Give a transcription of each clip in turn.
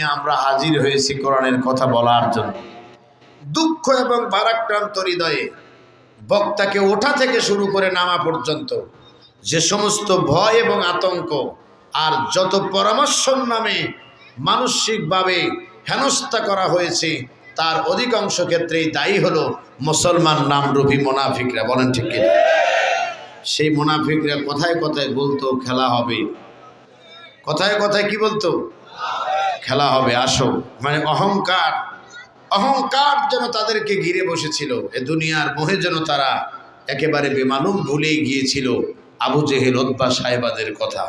নিয়ে আমরা হাজির হয়েছি কোরআনের কথা বলার জন্য। দুঃখ এবং ভারাক্রান্ত হৃদয়ে বক্তাকে ওঠা থেকে শুরু করে নামা পর্যন্ত যে সমস্ত ভয় এবং আতঙ্ক আর যত পরামর্শর নামে মানসিকভাবে হেনস্থা করা হয়েছে, তার অধিকাংশ ক্ষেত্রেই দায়ী হলো মুসলমান নামরূপী মুনাফিকরা। বলেন ঠিক কিনা? সেই মুনাফিকরা কথায় কথায় বলতো খেলা হবে, কথায় কথায় কি বলতো? খেলা হবে, আসো। মানে অহংকার যেন তাদেরকে ঘিরে বসেছিল। এ দুনিয়ার মোহে যেন তারা একেবারে বেমালুম ভুলেই গিয়েছিল আবু জেহেল উতবা সাহেবাদের কথা।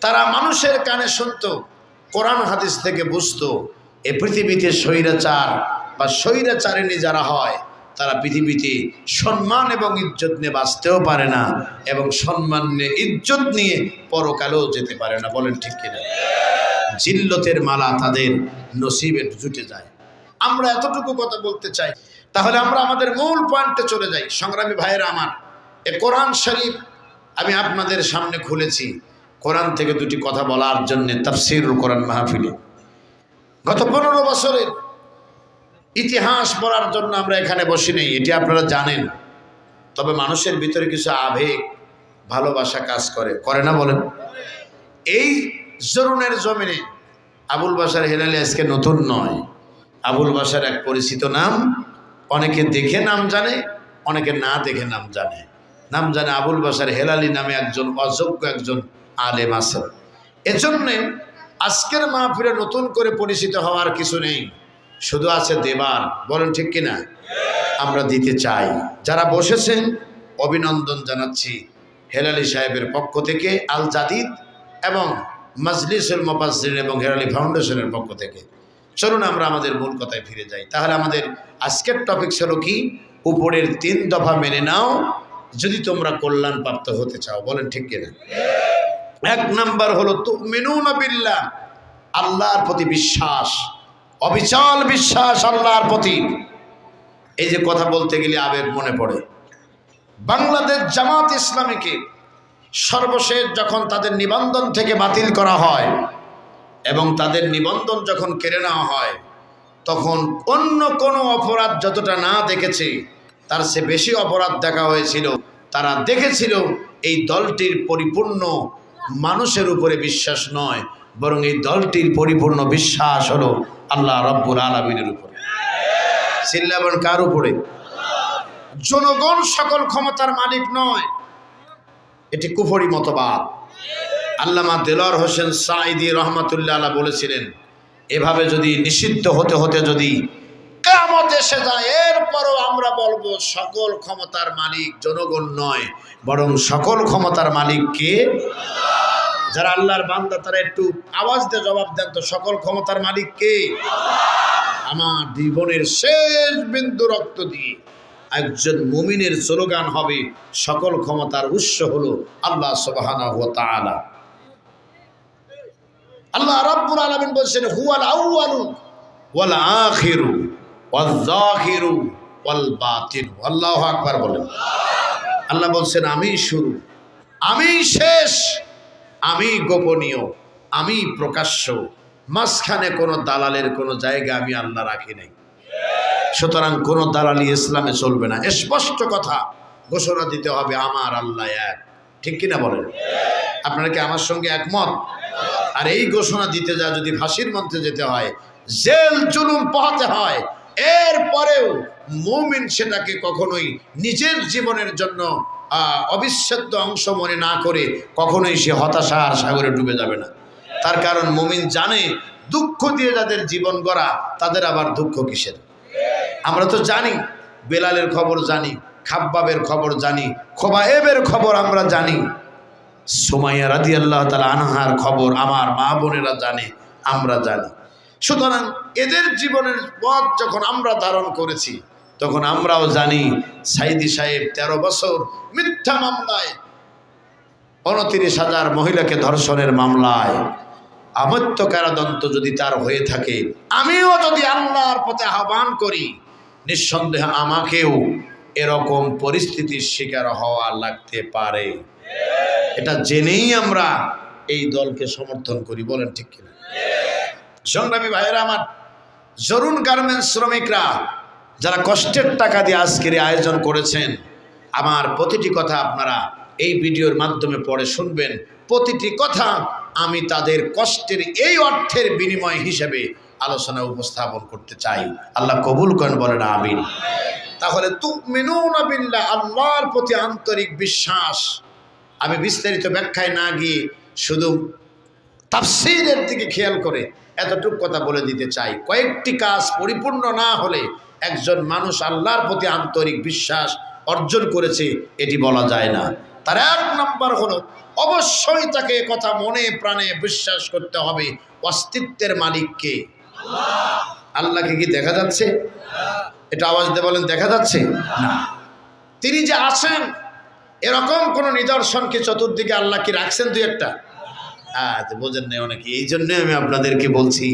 তারা মানুষের কানে শুনতো, কোরআন হাদিস থেকে বুঝতো এ পৃথিবীতে স্বৈরাচার বা স্বৈরাচারিণী যারা হয় তারা পৃথিবীতে সম্মান এবং ইজ্জত নিয়ে বাঁচতেও পারে না, এবং সম্মান নিয়ে ইজ্জত নিয়ে পরকালেও যেতে পারে না। বলেন ঠিক কিনা? জিল্লতের মালা তাদের নসিবে জুটে যায়। আমরা এতটুকু কথা বলতে চাই। তাহলে আমরা আমাদের মূল পয়েন্টে চলে যাই। সংগ্রামী ভাইয়েরা আমার, এ কোরআন শরীফ আমি আপনাদের সামনে খুলেছি কোরআন থেকে দুটি কথা বলার জন্য তাফসীরুল কোরআন মাহফিলে। গত 15 বছরের ইতিহাস পড়ার জন্য আমরা এখানে বসি নেই, এটি আপনারা জানেন। তবে মানুষের ভিতরে কিছু আবেগ ভালোবাসা কাজ করে না? বলেন। এই জরুনের জমিনে আবুল বাশার হেলালি আজকে নতুন নয়। আবুল বাশার এক পরিচিত নাম, অনেকে দেখে নাম জানে, অনেকে না দেখে নাম জানে। আবুল বাশার হেলালি নামে একজন অযোগ্য একজন আলেম আছেন। এজন্যে আজকের মাহফিলে নতুন করে পরিচিত হওয়ার কিছু নেই, শুধু আছে দেবার। বলেন ঠিক কিনা? আমরা দিতে চাই। যারা বসেছেন অভিনন্দন জানাচ্ছি হেলালি সাহেবের পক্ষ থেকে, আল জাদিদ এবং মাজলিসুল মুফাসসিরিন এবং হেলালি ফাউন্ডেশনের পক্ষ থেকে। চলুন আমরা আমাদের মূল কথায় ফিরে যাই। তাহলে আমাদের আজকের টপিক হলো কি? উপরের 3 দফা মেনে নাও যদি তোমরা কল্যাণ প্রাপ্ত হতে চাও। বলেন ঠিক কিনা? 1 নাম্বার হলো তুমিনুনা বিল্লাহ, আল্লাহর প্রতি বিশ্বাস, অবিচল বিশ্বাস আল্লাহর প্রতি। এই যে কথা বলতে গেলে আবেগ মনে পড়ে। বাংলাদেশ জামাত ইসলামীকে সর্বশেষ যখন তাদের নিবন্ধন থেকে বাতিল করা হয় এবং তাদের নিবন্ধন যখন কেড়ে নেওয়া হয়, তখন অন্য কোনো অপরাধ যতটা না দেখেছে তার চেয়ে বেশি অপরাধ দেখা হয়েছিল। তারা দেখেছিল এই দলটির পরিপূর্ণ মানুষের উপরে বিশ্বাস নয়, বরং এই দলটির পরিপূর্ণ বিশ্বাস হলো আল্লাহ রাব্বুল আলামিনের উপরে। চিল্লাবেন কার উপরে? জনগণ সকল ক্ষমতার মালিক নয়, এটি কুফরি মতবাদ। আল্লামা দেলোয়ার হোসেন সাঈদী রহমাতুল্লাহ আলাইহি বলেছিলেন, এভাবে যদি নিষিদ্ধ হতে হতে যদি কিয়ামত এসে যায়, এরপরও আমরা বলবো সকল ক্ষমতার মালিক জনগণ নয়, বরং সকল ক্ষমতার মালিক কে? যারা আল্লাহর বান্দা তারা একটু আওয়াজ দিয়ে জবাব দেন তো, সকল ক্ষমতার মালিক কে? আমার জীবনের শেষ বিন্দু রক্ত দিয়ে একজন মুমিনের স্লোগান হবে, সকল ক্ষমতার উৎস হলো আল্লাহ সুবহানাহু ওয়া তাআলা। আল্লাহ রাব্বুল আলামিন বলেছেন, হুয়াল আউয়ালু ওয়াল আখিরু ওয়াল যাহিরু ওয়াল বাতিন। আল্লাহু আকবার বলেন। আল্লাহ বলছেন, আমি শুরু, আমি শেষ, আমি গোপনীয়, আমি প্রকাশ্য, মাঝখানে কোনো দালালের কোনো জায়গা আমি আল্লাহ রাখি নাই। সুতরাং কোনো দালালি ইসলামে চলবে না। স্পষ্ট কথা ঘোষণা দিতে হবে, আমার আল্লাহ এক। ঠিক কিনা বলেন? আপনারা কি আমার সঙ্গে একমত? আর এই ঘোষণা দিতে যা যদি ফাঁসির মঞ্চে যেতে হয়, জেল জুলুম পোহাতে হয়, এরপরেও মুমিন সেটাকে কখনোই নিজের জীবনের জন্য অবিচ্ছেদ্য অংশ মনে না করে কখনোই সে হতাশার সাগরে ডুবে যাবে না। তার কারণ মুমিন জানে দুঃখ দিয়ে যাদের জীবন গড়া তাদের আবার দুঃখ কিসের। আমরা তো জানি, বেলালের খবর জানি, খাব্বাবের খবর জানি, খোবায়েবের খবর আমরা জানি, সুমাইয়া রাদিয়াল্লাহু তাআলা আনহার খবর আমার মা বোনেরা জানে, আমরা জানি। সুতরাং এদের জীবনের পথ যখন আমরা ধারণ করেছি, তখন আমরাও জানি সাইদি সাহেব 13 বছর মিথ্যা মামলায় 29,000 মহিলাকে ধর্ষণের মামলায় আমৃত্য কারাদণ্ড যদি তার হয়ে থাকে, আমিও যদি আল্লাহর পথে আহ্বান করি, নিঃসন্দেহে আমাকেও এরকম পরিস্থিতির শিকার হওয়া লাগতে পারে। এটা জেনেই আমরা এই দলকে সমর্থন করি। বলেন ঠিক কিনা? সংগ্রামী ভাইয়েরা আমার, জরুন গার্মেন্টস শ্রমিকরা যারা কষ্টের টাকা দিয়ে আজকের আয়োজন করেছেন, আমার প্রতিটি কথা আপনারা এই ভিডিওর মাধ্যমে পড়ে শুনবেন। প্রতিটি কথা আমি তাদের কষ্টের এই অর্থের বিনিময় হিসেবে আলোচনা উপস্থাপন করতে চাই। আল্লাহ কবুল করেন, বলেন আমিন। তাহলে তুমিনুনা বিল্লাহ, আল্লাহর প্রতি আন্তরিক বিশ্বাস। আমি বিস্তারিত ব্যাখ্যায় না গিয়ে শুধু তাফসীরের দিকে খেয়াল করে এতটুকু কথা বলে দিতে চাই। কয়েকটি কাজ পরিপূর্ণ না হলে একজন মানুষ আল্লাহর প্রতি আন্তরিক বিশ্বাস অর্জন করেছে এটি বলা যায় না। তার এক নম্বর হলো, অবশ্যই তাকে কথা মনে প্রাণে বিশ্বাস করতে হবে অস্তিত্বের মালিককে। আল্লাহকে কি দেখা যাচ্ছে? এটা আওয়াজ দিয়ে বলেন, দেখা যাচ্ছে না? তিনি যে আছেন এরকম কোন নিদর্শন কি চতুর্দিকে আল্লাহ কি রাখছেন? দুই একটা বোঝেন না অনেকে, এই জন্য আমি আপনাদেরকে বলছি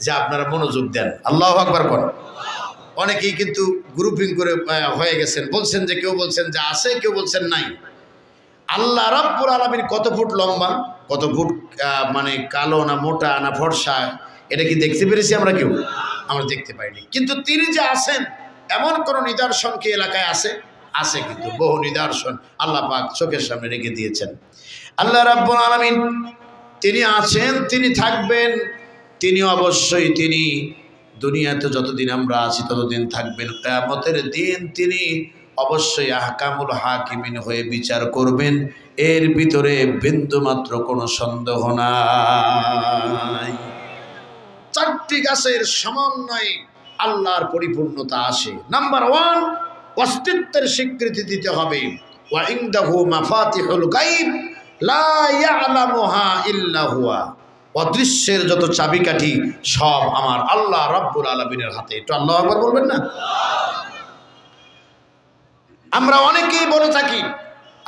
যে আপনারা মনোযোগ দেন। আল্লাহু আকবার বলেন। অনেকেই কিন্তু গ্রুপিং করে হয়ে গেছেন, বলছেন যে, কেউ বলছেন যে আছে, কেউ বলছেন নাই। আল্লাহ রাব্বুল আলামিন কত ফুট লম্বা, কত ফুট মানে কালো না মোটা না ফর্সা, এটা কি দেখতে পেরেছি আমরা? কেউ আমরা দেখতে পাইনি। কিন্তু তিনি যে আছেন এমন কোন নিদর্শন কি এলাকায় আছে? আছে, কিন্তু বহু নিদর্শন আল্লাহ পাক চোখের সামনে রেখে দিয়েছেন। আল্লাহ রাব্বুল আলামিন তিনি আছেন, তিনি থাকবেন, তিনি অবশ্যই তিনি দুনিয়াতে যতদিন আমরা আছি ততদিন থাকবেন। কিয়ামতের দিন তিনি অবশ্যই আহকামুল হাকিমিন হয়ে বিচার করবেন, এর ভিতরে বিন্দুমাত্র কোনো সন্দেহ নাই। চারটি গাছের সমন্বয়ে আল্লাহর পরিপূর্ণতা আসে। নাম্বার 1, অস্তিত্বের স্বীকৃতি দিতে হবে। ওয়া ইনদাহু মাফাতিহুল গায়ব লা ইয়ালামুহা ইল্লা হুয়া। অদৃশ্যের যত চাবিকাঠি সব আমার আল্লাহ রাব্বুল আলামিনের হাতে। একটু আল্লাহু আকবার বলবেন না? আমরা অনেকেই বলে থাকি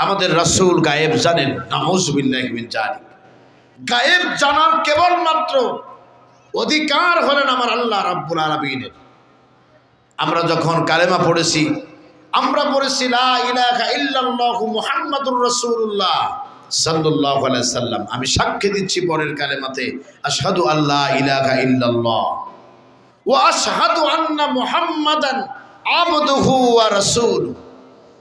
আমাদের রাসূল গায়েব জানেন। নাউযুবিল্লাহি মিন যালিক। গায়েব জানার কেবলমাত্র অধিকার হলেন আমার আল্লাহ রাব্বুল আলামিনের। আমরা যখন কালেমা পড়েছি, আমরা পড়েছি লা ইলাহা ইল্লাল্লাহু মুহাম্মাদুর রাসূলুল্লাহ সাল্লাল্লাহু আলাইহি সাল্লাম। আমি সাক্ষ্য দিচ্ছি পরের কালেমাতে, আশহাদু আল্লা ইলাহা ইল্লাল্লাহ ওয়া আশহাদু আন্না মুহাম্মাদান আবদুহু ওয়া রাসূলুহু।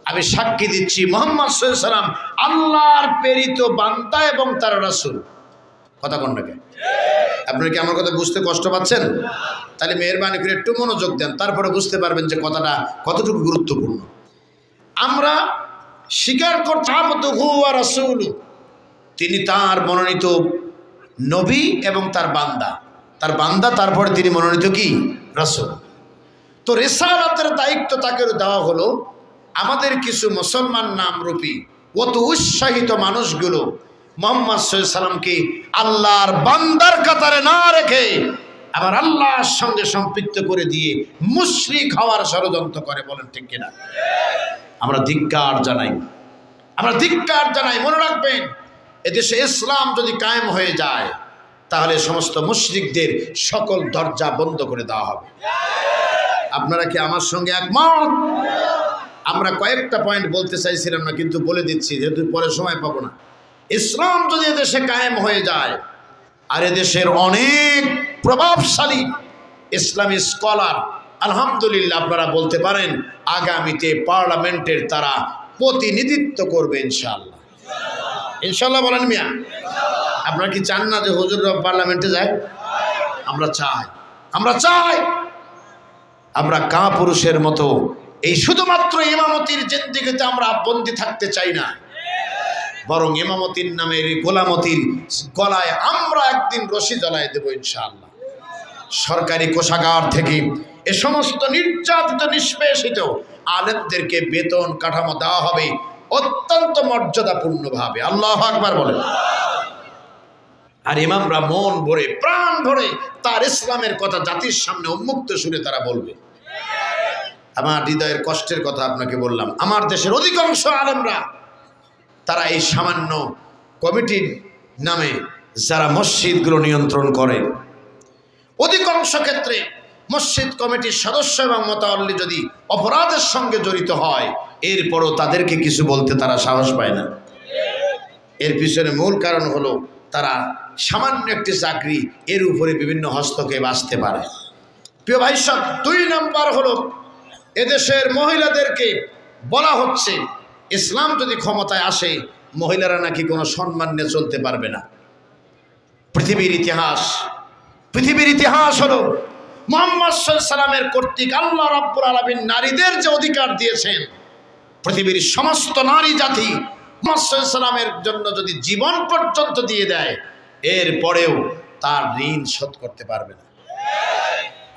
আমি সাক্ষী দিচ্ছি মুহাম্মদ সাল্লাল্লাহু আলাইহি সাল্লাম আল্লাহর প্রেরিত বান্দা এবং তার রাসূল। কথা কোন নাকি? আপনারা কি আমার কথা বুঝতে কষ্ট পাচ্ছেন? তাহলে মেহেরবানি করে একটু মনোযোগ দেন, তারপরে বুঝতে পারবেন যে কথাটা কতটুকু গুরুত্বপূর্ণ। আমরা স্বীকার করছি আবদুহু ওয়া রাসূলুহু, তিনি তার মনোনীত নবী এবং তার বান্দা, তারপরে তিনি মনোনীত কি? রাসূল। তো রিসালাতের দায়িত্ব তাকে দেওয়া হলো। আমাদের কিছু মুসলমান নামরূপী অত উৎসাহিত মানুষগুলো মুহাম্মদ সাল্লাল্লাহু আলাইহি সাল্লামকে আল্লাহর বান্দার কাতারে না রেখে আবার আল্লাহর সঙ্গে সম্পৃক্ত করে দিয়ে মুশরিক হওয়ার ষড়যন্ত্র করে। বলেন ঠিক কিনা? আমরা ধিক্কার জানাই, আমরা ধিক্কার জানাই। মনে রাখবেন, এদেশে ইসলাম যদি কায়েম হয়ে যায় তাহলে সমস্ত মুশরিকদের সকল দরজা বন্ধ করে দেওয়া হবে। আপনারা কি আমার সঙ্গে একমত? আমরা কয়েকটা পয়েন্ট বলতে চাইছিলাম না, কিন্তু বলে দিচ্ছি যেহেতু পরে সময় পাবো না। ইসলাম যদি এদেশে কায়েম হয়ে যায়, আর এদেশের অনেক প্রভাবশালী ইসলামী স্কলার আলহামদুলিল্লাহ আপনারা বলতে পারেন আগামীতে পার্লামেন্টের তারা প্রতিনিধিত্ব করবে ইনশাআল্লাহ। ইনশাআল্লাহ বলেন মিয়া। আপনারা কি চান না যে হুজুররা পার্লামেন্টে যায়? আমরা চাই, আমরা চাই। আমরা কাপুরুষের মতো এই শুধুমাত্র ইমামতির জিন্দেগিতে আমরা বন্দী থাকতে চাই না, বরং ইমামতির নামের গোলামতির গলায় আমরা একদিন রশি জ্বলায় দেব ইনশাআল্লাহ। সরকারি কোষাগার থেকে এ সমস্ত নির্যাতিত নিষ্পেষিত আলেমদেরকে বেতন কাঠামো দেওয়া হবে অত্যন্ত মর্যাদাপূর্ণভাবে। আল্লাহু আকবার বলেন। আর ইমামরা মন ভরে প্রাণ ভরে তার ইসলামের কথা জাতির সামনে উন্মুক্ত সুরে তারা বলবে। আমার হৃদয়ের কষ্টের কথা আপনাকে বললাম। আমার দেশের অধিকাংশ আলেমরা তারা এই সামান্য কমিটির নামে যারা মসজিদগুলো নিয়ন্ত্রণ করে, অধিকাংশ ক্ষেত্রে মসজিদ কমিটির সদস্য এবং মোতাওয়াল্লি যদি অপরাধের সঙ্গে জড়িত হয়, এরপরও তাদেরকে কিছু বলতে তারা সাহস পায় না। এর পিছনে মূল কারণ হলো তারা সামান্য একটি চাকরি এর উপরে বিভিন্ন হস্তক্ষেপ আসতে পারে। প্রিয় ভাই সব, 2 নাম্বার হলো এদেশের মহিলাদেরকে বলা হচ্ছে ইসলাম যদি ক্ষমতায় আসে মহিলারা নাকি কোনো সম্মান নিয়ে চলতে পারবে না। পৃথিবীর ইতিহাস হলো মুহাম্মদ সাল্লাল্লাহু আলাইহি সাল্লামের কর্তৃক আল্লাহ রাব্বুল আলামিন নারীদের যে অধিকার দিয়েছেন, পৃথিবীর সমস্ত নারী জাতি মুহাম্মদ সাল্লাল্লাহু আলাইহি সাল্লামের জন্য যদি জীবন পর্যন্ত দিয়ে দেয়, এরপরেও তার ঋণ শোধ করতে পারবে না।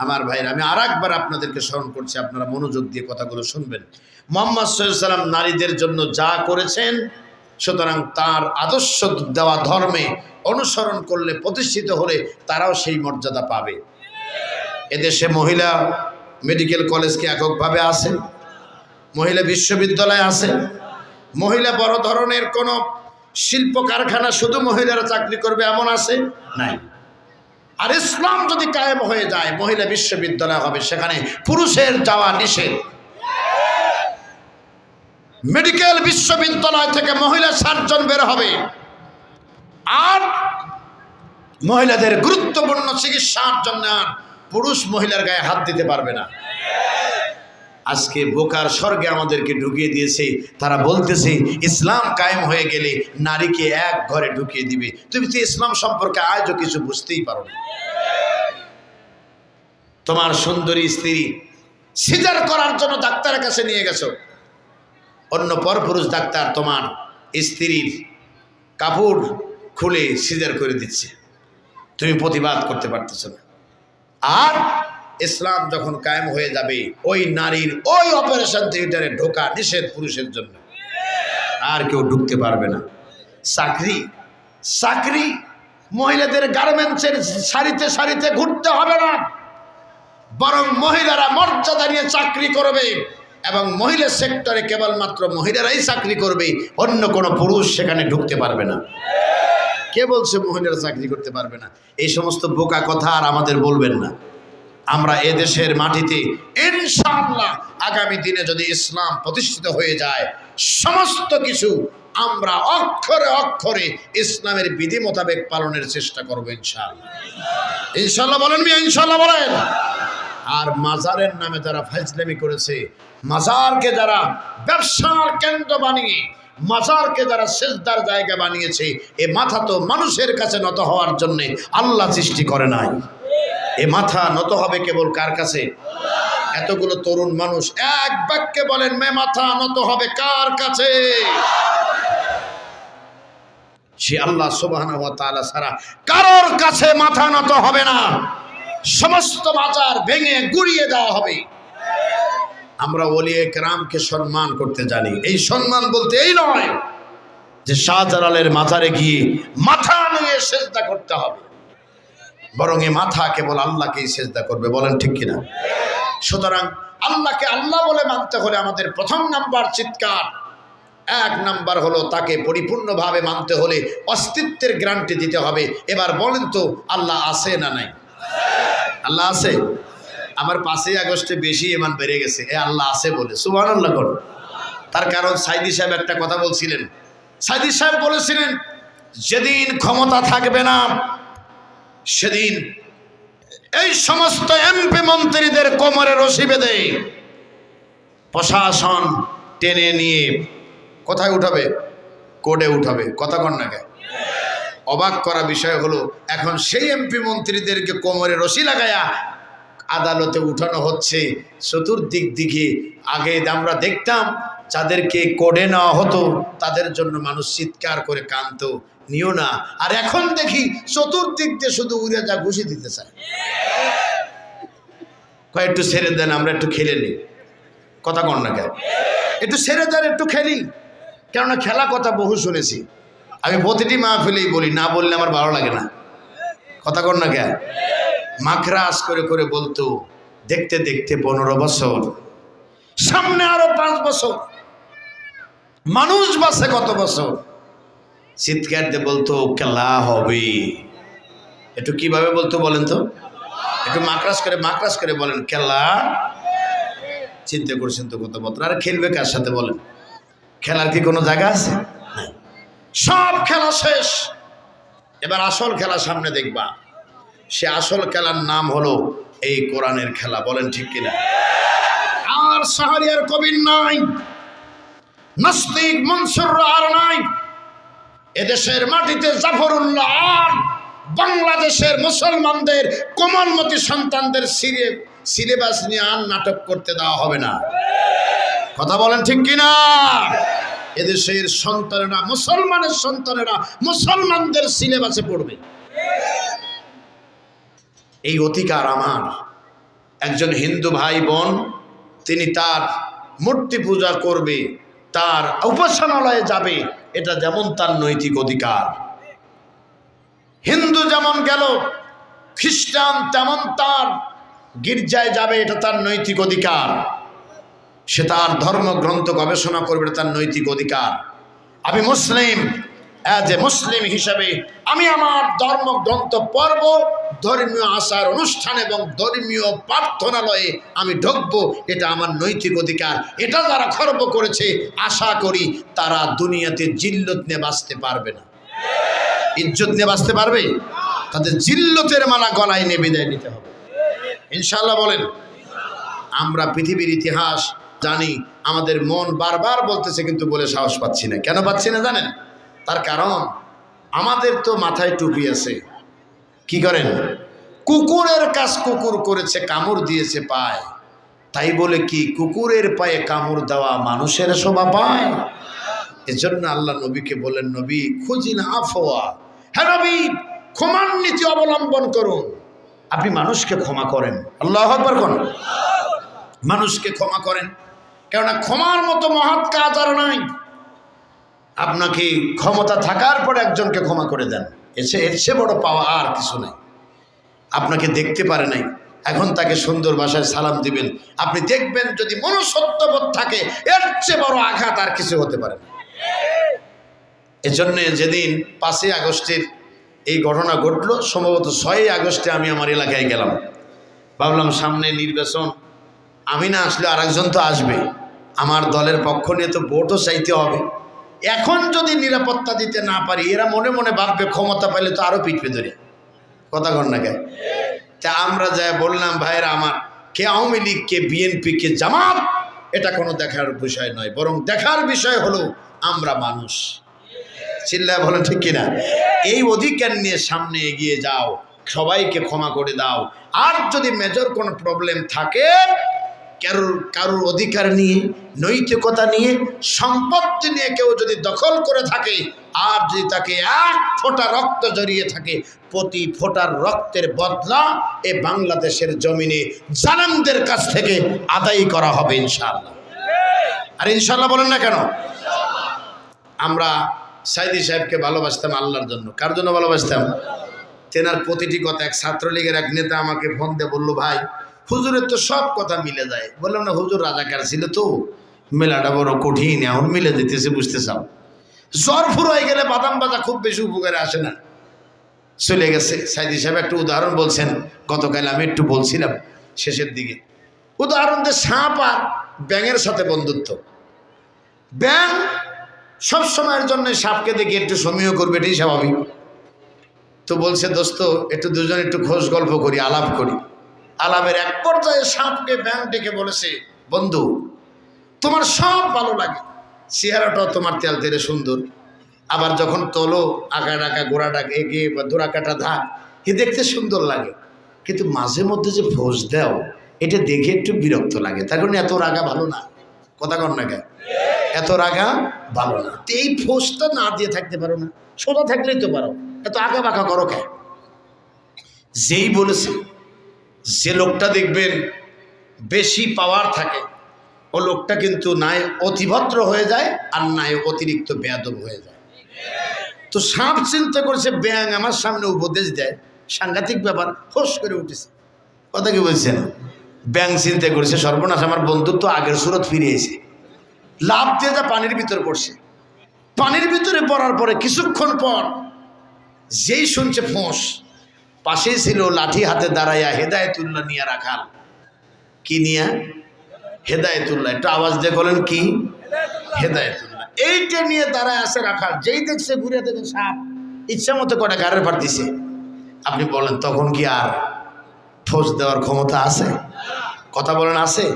আমার ভাইরা, আমি আরেকবার আপনাদেরকে স্মরণ করছি, আপনারা মনোযোগ দিয়ে কথাগুলো শুনবেন। মুহাম্মদ সাল্লাল্লাহু আলাইহি সাল্লাম নারীদের জন্য যা করেছেন, সুতরাং তার আদর্শ দেওয়া ধর্মে অনুসরণ করলে, প্রতিষ্ঠিত হলে তারাও সেই মর্যাদা পাবে। এদেশে মহিলা মেডিকেল কলেজ কি এককভাবে আছে? মহিলা বিশ্ববিদ্যালয় আছে? মহিলা বড় ধরনের কোনো শিল্প কারখানা শুধু মহিলারা চাকরি করবে এমন আছে? নাই। আর ইসলাম যদি কায়েম হয়ে যায়, মহিলা বিশ্ববিদ্যালয় হবে, সেখানে পুরুষের যাওয়া নিষেধ। মেডিকেল বিশ্ববিদ্যালয় থেকে মহিলা সার্জন বের হবে, আর মহিলাদের গুরুত্বপূর্ণ চিকিৎসার জন্য আর পুরুষ মহিলার গায়ে হাত দিতে পারবে না। আজকে বোকার স্বর্গে আমাদেরকে ঢুকিয়ে দিয়েছে। তারা বলতেছে ইসলাম কায়েম হয়ে গেলে নারীকে এক ঘরে ঢুকিয়ে দিবে। তুমি তো ইসলাম সম্পর্কে আজও কিছু বুঝতেই পারো না। তোমার সুন্দরী স্ত্রী সিজার করার জন্য ডাক্তারের কাছে নিয়ে গেছো, অন্য পরপুরুষ ডাক্তার তোমার স্ত্রীর কাপড় খুলে সিজার করে দিচ্ছে, তুমি প্রতিবাদ করতে পারতেছো না। আর ইসলাম যখন কায়েম হয়ে যাবে, ওই নারীর ওই অপারেশন থিয়েটারে ঢোকা নিষেধ পুরুষের জন্য, আর কেউ ঢুকতে পারবে না। চাকরি মহিলাদের গার্মেন্টসের সারিতে সারিতে ঘুরতে হবে না, বরং মহিলারা মর্যাদা নিয়ে চাকরি করবে, এবং মহিলা সেক্টরে কেবলমাত্র মহিলারাই চাকরি করবে, অন্য কোনো পুরুষ সেখানে ঢুকতে পারবে না। কে বলছে মহিলারা চাকরি করতে পারবে না? এই সমস্ত বোকা কথা আর আমাদের বলবেন না। আমরা এদেশের মাটিতে ইনশাআল্লাহ আগামী দিনে যদি ইসলাম প্রতিষ্ঠিত হয়ে যায়, সমস্ত কিছু আমরা অক্ষরে অক্ষরে ইসলামের বিধি মোতাবেক পালনের চেষ্টা করবো ইনশাআল্লাহ। ইনশাআল্লাহ বলেন মিয়া, ইনশাআল্লাহ বলেন। আর মাজারের নামে যারা ফাজলামি করেছে, মাজারকে যারা ব্যবসার কেন্দ্র বানিয়ে, মাজারকে যারা সেজদার জায়গা বানিয়েছে, এ মাথা তো মানুষের কাছে নত হওয়ার জন্য আল্লাহ সৃষ্টি করে নাই। এ মাথা নত হবে কেবল কার কাছে? এতগুলো তরুণ মানুষ এক বাক্যে বলেন, মে মাথা নত হবে কার কাছে? সে আল্লাহ সুবহানাহু ওয়া তাআলা ছাড়া কারোর কাছে মাথা নত হবে না। সমস্ত বাজার ভেঙে গুড়িয়ে দেওয়া হবে। আমরা ওলিয়ে কেরামকে সম্মান করতে জানি। এই সম্মান বলতে এই নয় যে শাহজালালের মাজারে গিয়ে মাথা নিয়ে সেজদা করতে হবে, বরং এ মাথা কেবল আল্লাহকেই সেজদা করবে। বলেন ঠিক কিনা? সুতরাং আল্লাহকে আল্লাহ বলে মানতে হলে আমাদের প্রথম নাম্বার চিৎকার, 1 নাম্বার হলো তাকে পরিপূর্ণভাবে মানতে হলে অস্তিত্বের গ্যারান্টি দিতে হবে। এবার বলেন তো, আল্লাহ আছে না নাই? আল্লাহ আছে। আমার 5ই আগস্টে বেশি ইমান বেড়ে গেছে এ আল্লাহ আছে বলে। সুবহানাল্লাহ বল। তার কারণ সাইদি সাহেব একটা কথা বলছিলেন। সাইদি সাহেব বলেছিলেন, যেদিন ক্ষমতা থাকবে না সেদিন এই সমস্ত এমপি মন্ত্রীদের কোমরে রশি বেঁধে প্রশাসন টেনে নিয়ে কোথায় উঠাবে? কোর্টে উঠাবে। কথা কন না? অবাক করা বিষয় হলো, এখন সেই এমপি মন্ত্রীদেরকে কোমরে রশি লাগায়া আদালতে উঠানো হচ্ছে। চতুর্দিক দিকে আগে আমরা দেখতাম যাদেরকে কোর্টে নেওয়া হতো তাদের জন্য মানুষ চিৎকার করে কাঁদতো, নিও না। আর এখন দেখি চতুর্দিক দিয়ে শুধু উড়ে যা ঘুষি দিতে চায়। একটু ছেড়ে দেন, আমরা একটু খেলে নিই। কথা কন না? একটু ছেড়ে দেন, একটু খেলি। কেননা খেলা কথা বহু শুনেছি, আমি প্রতিটি মাহফিলেই বলি, না বললে আমার ভালো লাগে না। কথা কন না? মাখরাজ করে করে বলতো, দেখতে দেখতে 15 বছর, সামনে আরো 5 বছর, মানুষ বাঁচে কত বছর। চিৎকার দিয়ে বলতো খেলা হবে। একটু কিভাবে বলতো বলেন তো? একটু মাকরাজ করে বলেন, খেলা। চিন্তা করছেন তো কত বছর? আর খেলবে কার সাথে বলেন? খেলার কি কোনো জায়গা আছে? সব খেলা শেষ। এবার আসল খেলা সামনে দেখবা, সে আসল খেলার নাম হলো এই কোরআনের খেলা। বলেন ঠিক কিনা? আর শাহরিয়ার কবির নাই, নাস্তিক মনসুর আর নাই, এদেশের মাটিতে জাফরুল্লাহ আর বাংলাদেশের মুসলমানদের কোমলমতি সন্তানদের সিলেবাস নিয়ে আর নাটক করতে দেওয়া হবে না। কথা বলেন ঠিক কিনা? এদেশের সন্তানেরা, মুসলমানের সন্তানেরা মুসলমানদের সিলেবাসে পড়বে। এই অধিকার আমার। একজন হিন্দু ভাই বোন তিনি তার মূর্তি পূজা করবে, তার উপাসনালয়ে যাবে, এটা যেমন তার নৈতিক অধিকার। হিন্দু যেমন গেল, খ্রিস্টান তেমন তার গির্জায় যাবে, এটা তার নৈতিক অধিকার। সে তার ধর্মগ্রন্থ গবেষণা করবে, তার নৈতিক অধিকার। আমি মুসলিম, অ্যাজ এ মুসলিম হিসাবে আমি আমার ধর্মগ্রন্থ পড়ব, ধর্মীয় আচার অনুষ্ঠান এবং ধর্মীয় প্রার্থনালয়ে আমি ঢুকবো, এটা আমার নৈতিক অধিকার। এটা যারা খর্ব করেছে, আশা করি তারা দুনিয়াতে জিল্লত নিয়ে বাঁচতে পারবে না। ইজ্জত নিয়ে বাঁচতে পারবে? তাদের জিল্লতের মালা গলায় নিয়ে বিদায় নিতে হবে ইনশাআল্লাহ। বলেন। আমরা পৃথিবীর ইতিহাস জানি, আমাদের মন বারবার বলতেছে কিন্তু বলে সাহস পাচ্ছি না। কেন পাচ্ছি না জানেন? তার কারণ আমাদের তো মাথায় টুপি আছে। কি করেন? কুকুরের কাজ কুকুর করেছে, কামড় দিয়েছে পায়, তাই বলে কি কুকুরের পায়ে কামড় দেওয়া মানুষের শোভা পায়? এজন্য আল্লাহ নবীকে বলেন, নবী খুঁজিন আফওয়া, হ্যাঁ নবী ক্ষমার নীতি অবলম্বন করুন। আপনি মানুষকে ক্ষমা করেন, আল্লাহু আকবার করুন, মানুষকে ক্ষমা করেন, কেননা ক্ষমার মতো মহৎ কাজ আর নাই। আপনাকে ক্ষমতা থাকার পর একজনকে ক্ষমা করে দেন, এর চেয়ে বড় পাওয়া আর কিছু নাই। আপনাকে দেখতে পারে নাই, এখন তাকে সুন্দর ভাষায় সালাম দিবেন, আপনি দেখবেন যদি মনুষ্যত্ববোধ থাকে এর চেয়ে বড় আঘাত আর কিছু হতে পারে না। এজন্য যেদিন 5ই আগস্টের এই ঘটনা ঘটলো, সম্ভবত 6ই আগস্টে আমি আমার এলাকায় গেলাম। ভাবলাম সামনে নির্বাচন, আমি না আসলে আরেকজন তো আসবে, আমার দলের পক্ষ নিয়ে তো ভোটও চাইতে হবে। এখন যদি নিরাপত্তা দিতে না পারি, এরা মনে মনে ভাববে ক্ষমতা পাইলে তো আরও পিটবে ধরে। কথা কন না গায়ে? তা আমরা যা বললাম, ভাইয়েরা আমার, কে আওয়ামী লীগ, কে বিএনপি, কে জামাত, এটা কোনো দেখার বিষয় নয়, বরং দেখার বিষয় হলো আমরা মানুষ। চিল্লায় বলেন ঠিক কিনা? এই অধিকার নিয়ে সামনে এগিয়ে যাও, সবাইকে ক্ষমা করে দাও। আর যদি মেজর কোনো প্রবলেম থাকে, কারোর অধিকার নিয়ে, নৈতিকতা নিয়ে, সম্পত্তি নিয়ে কেউ যদি দখল করে থাকে, আর যদি তাকে 1 ফোঁটা রক্ত জড়িয়ে থাকে, প্রতি ফোঁটার রক্তের বদলা এ বাংলাদেশের জমিনে জালেমদের কাছ থেকে আদায় করা হবে ইনশাআল্লাহ। আর ইনশাআল্লাহ বলেন না কেন? আমরা সাইদি সাহেবকে ভালোবাসতাম আল্লাহর জন্য। কার জন্য ভালোবাসতাম? তেনার প্রতিটি কথা, এক ছাত্রলীগের এক নেতা আমাকে ফোন দিয়ে বলল, ভাই হুজুরের তো সব কথা মিলে যায়। বললাম না, হুজুর রাজাকার ছিল তো, মেলাটা বড় কঠিন, এখন মিলে যেতেছে, বুঝতে চাও। জ্বর ফুর হয়ে গেলে বাদাম বাজা খুব বেশি উপকারে আসে না, চলে গেছে। সাইদি সাহেব একটা উদাহরণ বলছেন, গতকাল আমি একটু বলছিলাম শেষের দিকে। উদাহরণ যে সাপ আর ব্যাঙের সাথে বন্ধুত্ব। ব্যাঙ সবসময়ের জন্য সাপকে দেখে একটু সমীহ করবে, এটাই স্বাভাবিক। তো বলছে, দোস্ত একটু দুজন একটু খোঁজ গল্প করি, আলাপ করি। আলাপের এক পর্যায়ে সাপকে ব্যাঙ ডেকে বলেছে, বন্ধু তোমার সব ভালো লাগে, চেহারাটাও তোমার তেল তেলে সুন্দর, আবার যখন তোলো আঁকা ডাকা গোড়া ডাক এগিয়ে বা দোড়া কাটা ধাক, এ দেখতে সুন্দর লাগে, কিন্তু মাঝে মধ্যে যে ফোঁস দাও, এটা দেখে একটু বিরক্ত লাগে। তার কারণে এত রাগা ভালো না। কথা কন না, এত রাগা ভালো না। তো এই ফোঁসটা না দিয়ে থাকতে পারো না, সোজা থাকলেই তো পারো, এত আঁকা বাঁকা করো কে? যেই বলেছে, যে লোকটা দেখবেন বেশি পাওয়ার থাকে, ও লোকটা কিন্তু নাই অতিভদ্র হয়ে যায়, আর নাই অতিরিক্ত বেয়াদব হয়ে যায়। তো সাপ চিন্তা করেছে ব্যাঙ আমার সামনে উপদেশ দেয়, সাংঘাতিক ব্যাপার, হোস করে উঠেছে। কথা কি বলছেন? ব্যাঙ চিন্তা করেছে, সর্বনাশ, আমার বন্ধুত্ব আগের সুরত ফিরে এসে লাভ দিয়ে যা পানির ভিতরে পড়ছে। পানির ভিতরে পড়ার পরে কিছুক্ষণ পর যেই শুনছে ফোঁস, পাশেই ছিল লাঠি হাতে দাঁড়াইয়া হেদায়েতুল্লাহ নিয়ে রাখাল। কি নিয়ে? হেদায়েতুল্লাহ। একটু আওয়াজ দিয়ে বলেন, কি? হেদায়েতুল্লাহ। এইটা নিয়ে দাঁড়ায় আছে রাখাল। যেই দেখছে ঘুরে দেখে সাপ, ইচ্ছা মতো কটা গাড়ের ভার দিছে। আপনি বলেন তখন কি আর ঠোঁস দেওয়ার ক্ষমতা আছে? কথা বলেন আছে?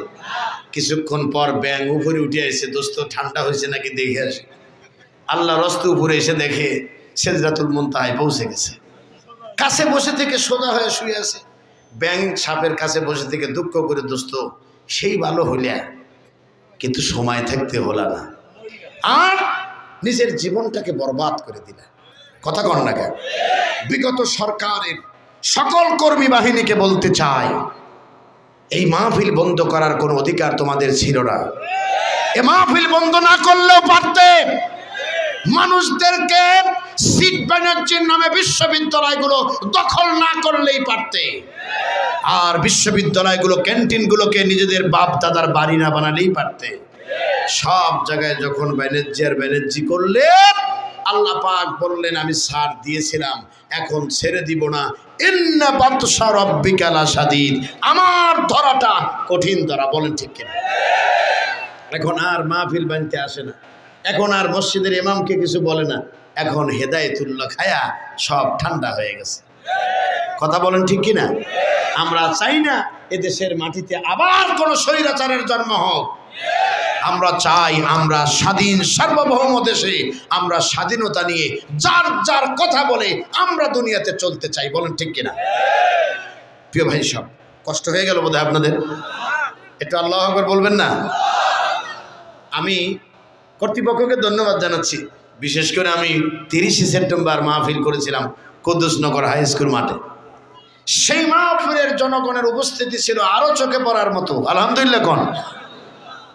কিছুক্ষণ পর ব্যাং উপরে উঠে এসে দোস্ত ঠান্ডা হয়েছে নাকি দেখে আসে। আল্লাহ রস্তে উপরে এসে দেখে সিদরাতুল মুনতাহায় পৌঁছে গেছে। কাছে বসে থেকে সোজা হয়ে শুয়ে আছে। ব্যাং সাপের কাছে বসে থেকে দুঃখ করে দোস্ত সেই ভালো হইলে, কিন্তু সময় থাকতে হলো না, আর নিজের জীবনটাকে বরবাদ করে দিলে। কথা কন না কেন? বিগত সরকারের সকল কর্মী বাহিনীকে বলতে চাই, এই মাহফিল বন্ধ করার কোনো অধিকার তোমাদের ছিল না। এ মাহফিল বন্ধ না করলেও পারতে। মানুষদেরকে সিট ব্যানার্জির নামে বিশ্ববিদ্যালয়গুলো দখল না করলেই পারতে। আর বিশ্ববিদ্যালয়গুলো ক্যান্টিনগুলোকে নিজেদের বাপ দাদার বাড়ি না বানালেই পারতে। সব জায়গায় যখন ব্যানার্জি আর ব্যানার্জি করলে, আল্লাহ পাক বললেন আমি ছাড় দিয়েছিলাম, এখন ছেড়ে দিব না। ইন্না বাতশা রাব্বিকা লাশাদীদ, আমার ধরাটা কঠিন ধরা। বলেন ঠিক কিনা? এখন আর মাহফিল বানতে আসে না, এখন আর মসজিদের ইমামকে কিছু বলে না, এখন হেদায়েতুল্লাহ খায়া সব ঠান্ডা হয়ে গেছে। কথা বলেন ঠিক কিনা? আমরা চাই না এদেশের মাটিতে আবার কোনো স্বৈরাচারের জন্ম হোক। আমরা চাই আমরা স্বাধীন সার্বভৌম দেশে আমরা স্বাধীনতা নিয়ে যার যার কথা বলে আমরা দুনিয়াতে চলতে চাই। বলেন ঠিক কিনা? প্রিয় ভাই সব, কষ্ট হয়ে গেল বোধহয় আপনাদের? একটু আল্লাহু আকবার বলবেন না? আমি কর্তৃপক্ষকে ধন্যবাদ জানাচ্ছি। বিশেষ করে আমি 30 সেপ্টেম্বর মাহফিল করেছিলাম কুদ্দুসনগর হাই স্কুল মাঠে। সেই মাহফিলের জনগণের উপস্থিতি ছিল আরো চোখে পড়ার মতো, আলহামদুলিল্লাহ কোন।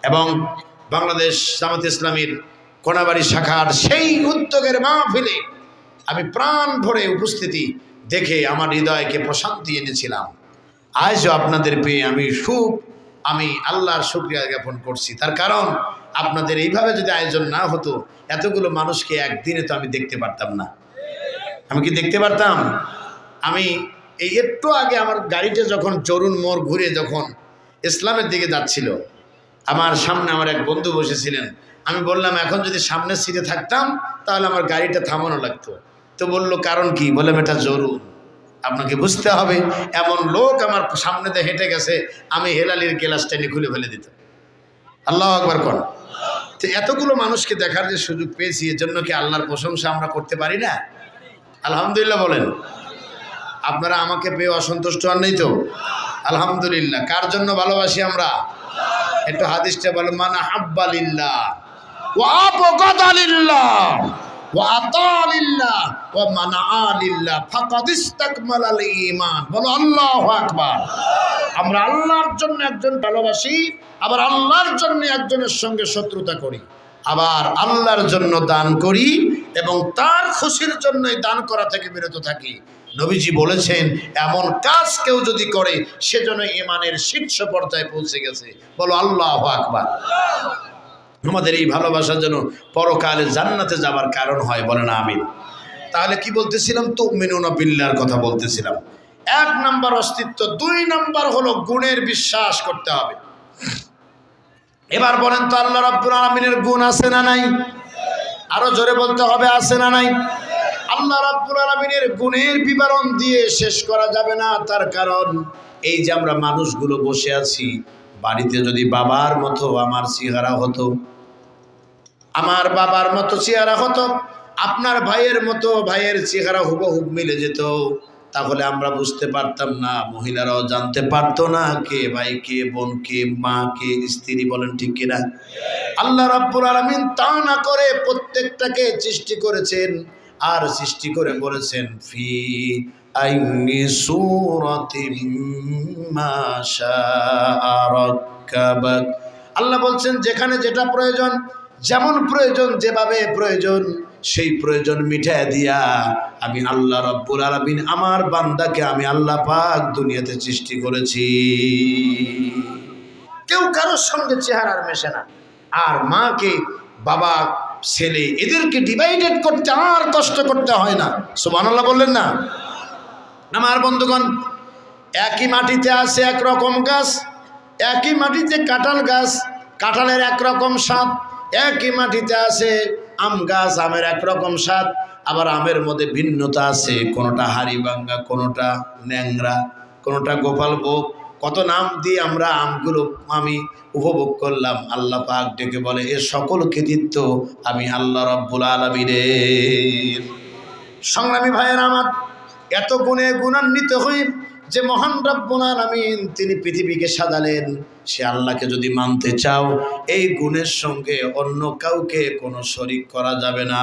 এবং বাংলাদেশ জামাত ইসলামীর কোনাবাড়ি শাখার সেই উদ্যোগের মাহফিলে আমি প্রাণ ভরে উপস্থিতি দেখে আমার হৃদয়কে প্রশান্তি এনেছিলাম। আজও আপনাদের পেয়ে আমি আল্লাহর শুকরিয়া জ্ঞাপন করছি। তার কারণ আপনাদের এইভাবে যদি আয়োজন না হতো, এতগুলো মানুষকে একদিনে তো আমি দেখতে পারতাম না। আমি কি দেখতে পারতাম? আমি এই একটু আগে আমার গাড়িটা যখন চরুন মোড় ঘুরে যখন ইসলামের দিকে যাচ্ছিল, আমার সামনে আমার এক বন্ধু বসেছিলেন। আমি বললাম এখন যদি সামনের সিটে থাকতাম তাহলে আমার গাড়িটা থামানো লাগতো। তো বললো কারণ কি? বললাম এটা জরুর, আপনাকে বুঝতে হবে। এমন লোক আমার সামনে দিয়ে হেঁটে গেছে, আমি হেলালির গ্লাসটা নিয়ে খুলে ফেলে দিত। আল্লাহু আকবার কোন। তো এতগুলো মানুষকে দেখার যে সুযোগ পেয়েছি, এর জন্য কি আল্লাহর প্রশংসা আমরা করতে পারি না? আলহামদুলিল্লাহ বলেন। আপনারা আমাকে পেয়ে অসন্তুষ্ট হন নাই তো? আলহামদুলিল্লাহ। কার জন্য ভালোবাসি আমরা? একটু হাদিসটা বলো, মান আহাব্বা লিল্লাহ ওয়া আবগাদা লিল্লাহ ওয়া আতা লিল্লাহ ওয়া মানাআ লিল্লাহ ফাকাদ ইসতাকমালাল ঈমান। বলো আল্লাহু আকবার। আমরা আল্লাহর জন্য একজন ভালোবাসি, আবার আল্লাহর জন্য একজনের সঙ্গে শত্রুতা করি, আবার আল্লাহর জন্য দান করি এবং তার খুশির জন্যই দান করা থেকে বিরত থাকি। নবীজি বলেছেন এমন কাজ কেউ যদি করে সেজন্য ঈমানের শীর্ষ পর্যায়ে পৌঁছে গেছে। বলো আল্লাহু আকবার। আমাদের এই ভালোবাসা যেন পরকালে জান্নাতে যাবার কারণ হয়। বলেন আমিন। তাহলে কি বলতেছিলাম? তুমিনুনা বিল্লাহর কথা বলতেছিলাম। 1 নাম্বার অস্তিত্ব, 2 নাম্বার হলো গুণের বিশ্বাস করতে হবে। এবার বলেন তো আল্লাহ রাব্বুল আলামিনের গুণ আছে না নাই? আরো জোরে বলতে হবে, আছে না নাই? আল্লাহ রাব্বুল আলামিনের গুণের বিবরণ দিয়ে শেষ করা যাবে না। তার কারণ এই যে আমরা মানুষগুলো বসে আছি, বাড়িতে যদি বাবার মতো আমার চেহারা হতো, আমার বাবার মতো চেহারা হতো, আপনার ভাইয়ের মতো ভাইয়ের চেহারা হুবহুব মিলে যেত, তাহলে আমরা বুঝতে পারতাম না, মহিলারাও জানতে পারতো না কে ভাই, কে বোন, কে মা, কে স্ত্রী। বলেন ঠিক কিনা? আল্লাহ রাব্বুল আলামিন তা না করে প্রত্যেকটাকে সৃষ্টি করেছেন, আর সৃষ্টি করে বলেছেন ফি আইনি সূরাতিন মা শাআ রাক্কাবাক। আল্লাহ বলছেন যেখানে যেটা প্রয়োজন, যেমন প্রয়োজন, যেভাবে প্রয়োজন, সেই প্রয়োজন মিটায় দিয়া আমি আল্লাহ রাব্বুল আলামিন আমার বান্দাকে আমি আল্লাহ পাক দুনিয়াতে সৃষ্টি করেছি। কেউ কারোর সঙ্গে চেহারার মেশে না। আর মাকে, বাবা, ছেলে, এদেরকে ডিভাইডেড করতে আর কষ্ট করতে হয় না। সুবহানাল্লাহ বললেন না? আমার বন্ধুগণ, একই মাটিতে আছে একরকম গাছ, একই মাটিতে কাঁঠাল গাছ, কাঁঠালের একরকম স্বাদ। একই মাটিতে আছে আম গাছ, আমের একরকম স্বাদ। আবার আমের মধ্যে ভিন্নতা আছে, কোনোটা হাড়িভাঙ্গা, কোনোটা ন্যাংরা, কোনোটা গোপালভোগ, কত নাম দিয়ে আমরা আমগুলো আমি উপভোগ করলাম। আল্লাহ পাক ডেকে বলে, এ সকল কৃতিত্ব আমি আল্লাহ রাব্বুল আলামিনের। সংগ্রামী ভাইয়ের আমার, এত গুণে গুণান্বিত হই যে মহান রব্বুল আলামিন তিনি পৃথিবীকে সাজালেন। সে আল্লাহকে যদি মানতে চাও, এই গুণের সঙ্গে অন্য কাউকে কোনো শরীক করা যাবে না।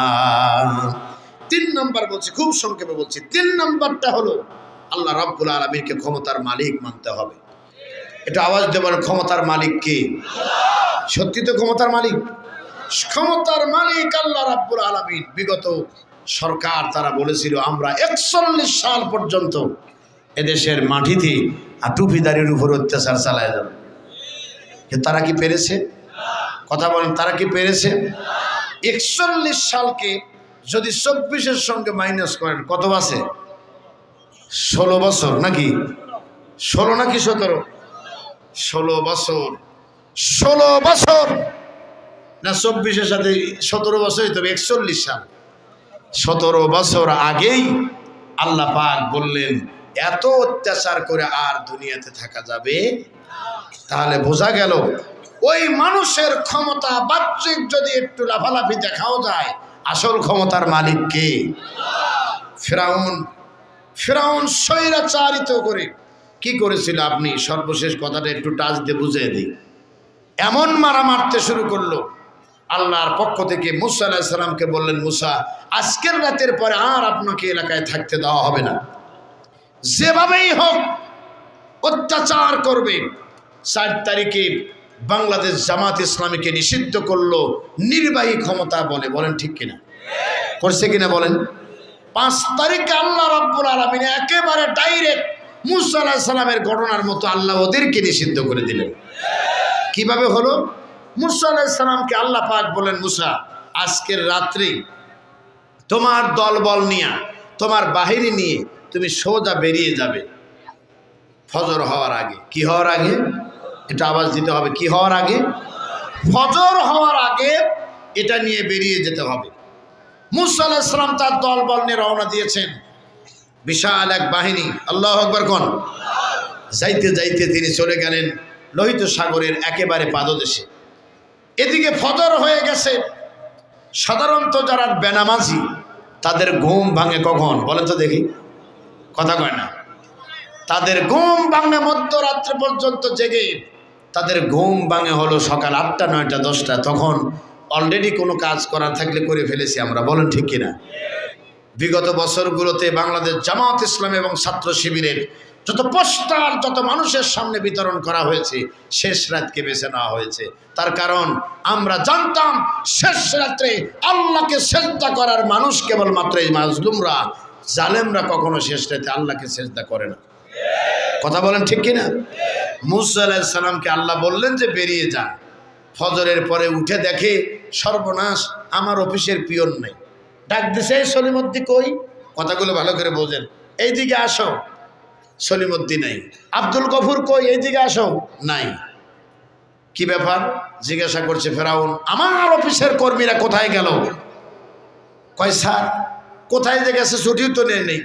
3 নম্বর বলছি, খুব সংক্ষেপে বলছি। 3 নম্বরটা হলো আল্লাহ রাব্বুল আলামিনকে ক্ষমতার মালিক মানতে হবে। এটা আওয়াজ দেবার, ক্ষমতার মালিক কে? সত্যি তো ক্ষমতার মালিক, ক্ষমতার মালিক আল্লাহ রাব্বুল আলামিন। বিগত সরকার তারা বলেছিল আমরা 41 সাল পর্যন্ত এদেশের মাটিতে টুপিদারির উপর অত্যাচার চালায় যাবে। তারা কি পেরেছে? কথা বলেন, তারা কি পেরেছে? 41 সালকে যদি 24-এর সঙ্গে মাইনাস করেন কত আছে? 16 বছর নাকি? 16 নাকি 17? 16 বছর। 16 বছর না 24-এর সাথে 17 বছরই তবে 41 সাল। 17 বছর আগেই আল্লাহ পাক বললেন এত অত্যাচার করে আর দুনিয়াতে থাকা যাবে। তাহলে বোঝা গেল ওই মানুষের ক্ষমতা বাহ্যিক যদি একটু লাফালাফি দেখাও যায়, আসল ক্ষমতার মালিক কে? ফেরাউন স্বৈরাচারিত করে কি করেছিল? আপনি সর্বশেষ কথাটা একটু টাচ দিয়ে বুঝিয়ে দিই। এমন মারা মারতে শুরু করলো, আল্লাহর পক্ষ থেকে মুসা আলাইহিস সালামকে বললেন, মুসা আজকের রাতের পরে আর আপনাকে এলাকায় থাকতে দেওয়া হবে না, যেভাবেই হোক অত্যাচার করবে। 4 তারিখে বাংলাদেশ জামাত ইসলামীকে নিষিদ্ধ করলো নির্বাহী ক্ষমতা বলে। বলেন ঠিক কিনা? করছে কিনা বলেন? 5 তারিখে আল্লাহ রাব্বুল আলামিন একেবারে ডাইরেক্ট মুসা আলাইহিস সালামের ঘটনার মতো আল্লাহ ওদেরকে নিষিদ্ধ করে দিলেন। কিভাবে হলো? মুসা আলাইহিস সালামকে আল্লাহ পাক বলেন, মুসা আজকের রাত্রে তোমার দলবল নিয়ে, তোমার বাহিনী নিয়ে তুমি সোজা বেরিয়ে যাবে ফজর হওয়ার আগে। কি হওয়ার আগে? এটা আওয়াজ দিতে হবে। কি হওয়ার আগে? ফজর হওয়ার আগে এটা নিয়ে বেরিয়ে যেতে হবে। মুসা আলাইহিস সালাম তার দলবল নিয়ে রওনা দিয়েছেন, বিশাল এক বাহিনী। আল্লাহু আকবার কোন। যাইতে যাইতে তিনি চলে গেলেন লোহিত সাগরের একেবারে পাদদেশে। এদিকে ফজর হয়ে গেছে। সাধারণত যারা বেনামাজি তাদের ঘুম ভাঙে কখন? বলেন তো দেখি, কথা কয় না। তাদের ঘুম ভাঙে মধ্যরাত্রে পর্যন্ত জেগে। তাদের ঘুম ভাঙে হলো সকাল 8টা 9টা 10টা। তখন অলরেডি কোনো কাজ করার থাকলে করে ফেলেছি আমরা। বলেন ঠিক কিনা? বিগত বছরগুলোতে বাংলাদেশ জামাত ইসলাম এবং ছাত্র শিবিরের যত পোস্টার, যত মানুষের সামনে বিতরণ করা হয়েছে, শেষ রাতকে বেছে নেওয়া হয়েছে। তার কারণ আমরা জানতাম শেষ রাত্রে আল্লাহকে সেজদা করার মানুষ কেবলমাত্র এই মাজলুমরা, জালেমরা কখনো শেষ রাতে আল্লাহকে সেজদা করে না। কথা বলেন ঠিক কিনা? মুসা আলাইহিস সালামকে আল্লাহ বললেন যে বেরিয়ে যান। ফজরের পরে উঠে দেখে সর্বনাশ, আমার অফিসের পিয়ন নাই। ডাক দিছে, সলিমুদ্দিন কই? কথাগুলো ভালো করে বোঝেন। এইদিকে আসো। সলিমুদ্দিন নাই। আব্দুল গফুর কই? এইদিকে আসো। নাই। কি ব্যাপার? জিজ্ঞাসা করছে ফেরাউন, আমার অফিসের কর্মীরা কোথায় গেল? কয় স্যার কোথায় যে গেছে ছুটিও তো নেই,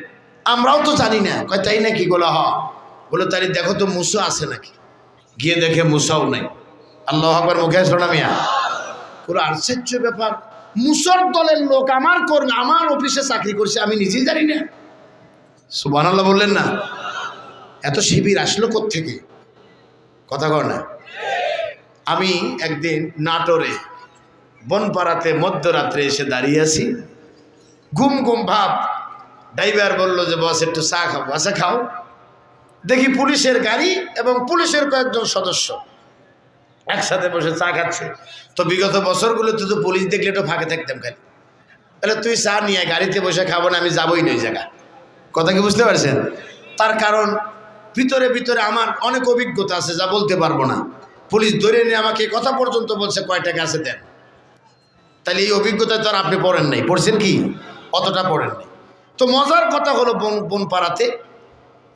আমরাও তো জানি না। কয় তাই নাকি? গোলা হ। বলে তাই দেখো তো মুসা আছে নাকি। গিয়ে দেখে মুসাও নাই। আল্লাহু আকবার মুখে আসলো না মিয়া? পুরো আশ্চর্য ব্যাপার। মুসার দলের লোক আমার কর্মী আমার অফিসে চাকরি করছে, আমি নিজেই জানি না। সুবহানাল্লাহ বললেন না? এত শিবির আসলো কোত্থেকে? কথা কর না। আমি একদিন নাটোরে বনপাড়াতে মধ্যরাত্রে এসে দাঁড়িয়ে আছি, ঘুম ঘুম ভাব। ড্রাইভার বলল যে বস একটু চা খাবো। আচ্ছা খাও। দেখি পুলিশের গাড়ি এবং পুলিশের কয়েকজন সদস্য একসাথে বসে চা খাচ্ছে। তো বিগত বছরগুলোতে তো পুলিশ দেখলে একটু ফাঁকে থাকতাম খালি। তাহলে তুই চা নিয়ে গাড়িতে বসে খাবো না, আমি যাবোই না ওই জায়গা। কথা কি বুঝতে পারছেন? তার কারণ ভিতরে ভিতরে আমার অনেক অভিজ্ঞতা আছে, যা বলতে পারবো না। পুলিশ ধরে নিয়ে আমাকে কথা পর্যন্ত বলছে কয় টাকা আছে দেন। তাহলে এই অভিজ্ঞতা তো আর আপনি পড়েন নাই। পড়ছেন কি? অতটা পড়েন নাই। তো মজার কথা হলো বনপাড়াতে